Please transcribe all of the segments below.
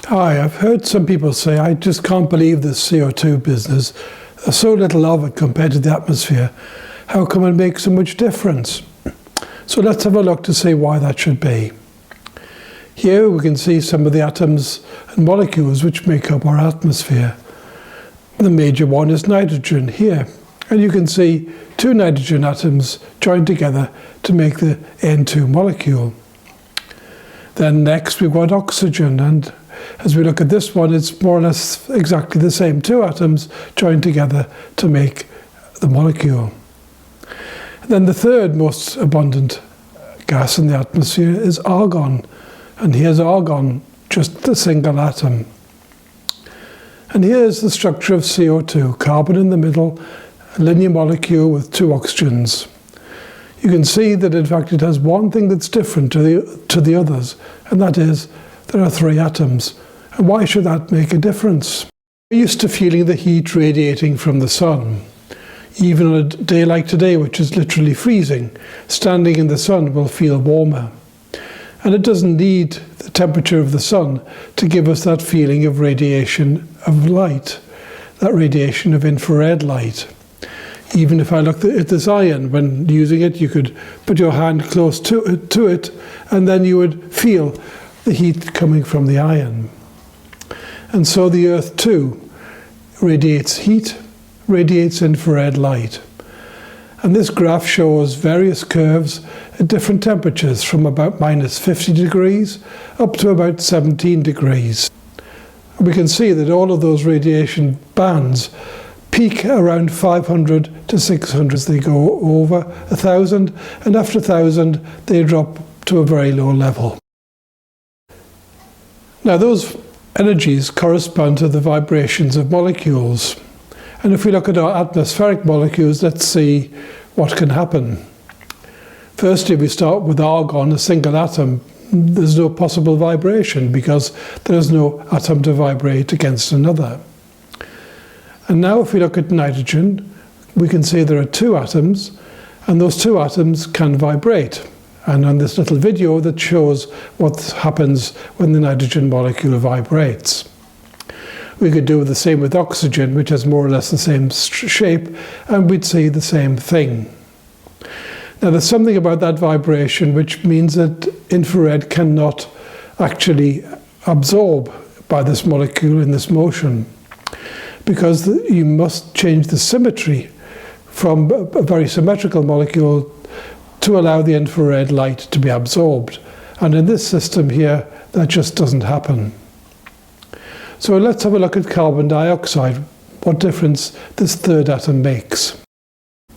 Hi, I've heard some people say, I just can't believe this CO2 business. There's so little of it compared to the atmosphere. How come it makes so much difference? So let's have a look to see why that should be. Here we can see some of the atoms and molecules which make up our atmosphere. The major one is nitrogen here. And you can see two nitrogen atoms joined together to make the N2 molecule. Then next we've got oxygen, and as we look at this one, it's more or less exactly the same. Two atoms joined together to make the molecule. Then the third most abundant gas in the atmosphere is argon. And here's argon, just a single atom. And here's the structure of CO2, carbon in the middle, a linear molecule with two oxygens. You can see that in fact it has one thing that's different to the others, and that is there are three atoms. And why should that make a difference? We're used to feeling the heat radiating from the sun. Even on a day like today, which is literally freezing, standing in the sun will feel warmer. And it doesn't need the temperature of the sun to give us that feeling of radiation of light, that radiation of infrared light. Even if I look at this iron, when using it, you could put your hand close to it, and then you would feel the heat coming from the iron. And so the Earth too radiates heat, radiates infrared light. And this graph shows various curves at different temperatures from about minus 50 degrees up to about 17 degrees. And we can see that all of those radiation bands peak around 500 to 600 as they go over 1,000, and after 1,000 they drop to a very low level. Now those energies correspond to the vibrations of molecules. And if we look at our atmospheric molecules, let's see what can happen. Firstly, we start with argon, a single atom. There's no possible vibration because there is no atom to vibrate against another. And now if we look at nitrogen, we can see there are two atoms, and those two atoms can vibrate. And on this little video that shows what happens when the nitrogen molecule vibrates. We could do the same with oxygen, which has more or less the same shape, and we'd see the same thing. Now there's something about that vibration which means that infrared cannot actually absorb by this molecule in this motion, because you must change the symmetry from a very symmetrical molecule to allow the infrared light to be absorbed. And in this system here, that just doesn't happen. So let's have a look at carbon dioxide, what difference this third atom makes.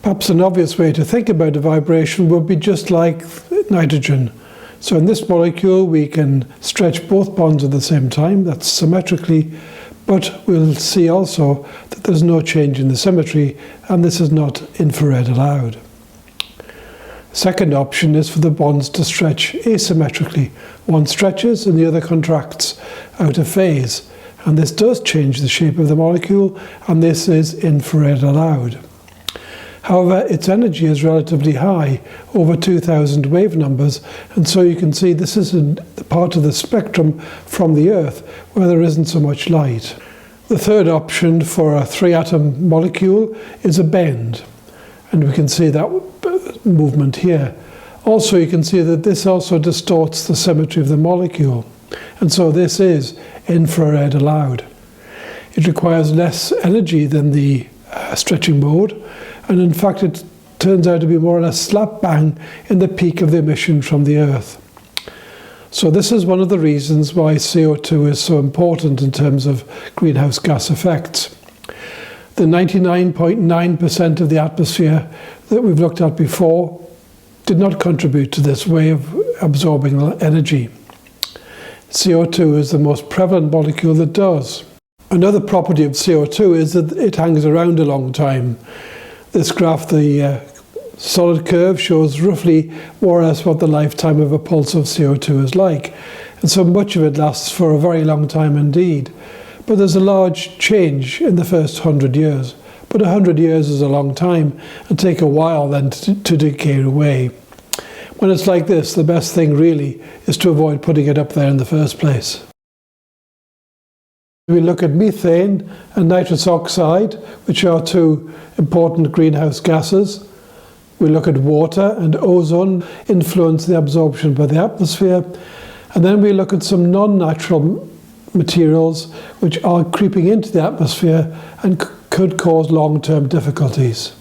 Perhaps an obvious way to think about a vibration would be just like nitrogen. So in this molecule, we can stretch both bonds at the same time, that's symmetrically, but we'll see also that there's no change in the symmetry, and this is not infrared allowed. Second option is for the bonds to stretch asymmetrically. One stretches and the other contracts out of phase. And this does change the shape of the molecule, and this is infrared allowed. However, its energy is relatively high, over 2,000 wave numbers, and so you can see this is the part of the spectrum from the Earth where there isn't so much light. The third option for a three-atom molecule is a bend, and we can see that movement here. Also, you can see that this also distorts the symmetry of the molecule, and so this is infrared allowed. It requires less energy than the stretching mode, and in fact it turns out to be more or less slap bang in the peak of the emission from the Earth. So this is one of the reasons why CO2 is so important in terms of greenhouse gas effects. The 99.9% of the atmosphere that we've looked at before did not contribute to this way of absorbing energy. CO2 is the most prevalent molecule that does. Another property of CO2 is that it hangs around a long time. This graph, the solid curve, shows roughly more or less what the lifetime of a pulse of CO2 is like. And so much of it lasts for a very long time indeed. But there's a large change in the first 100 years. But 100 years is a long time and take a while then to decay away. When it's like this, the best thing really is to avoid putting it up there in the first place. We look at methane and nitrous oxide, which are two important greenhouse gases. We look at water and ozone influence the absorption by the atmosphere. And then we look at some non-natural materials which are creeping into the atmosphere and could cause long-term difficulties.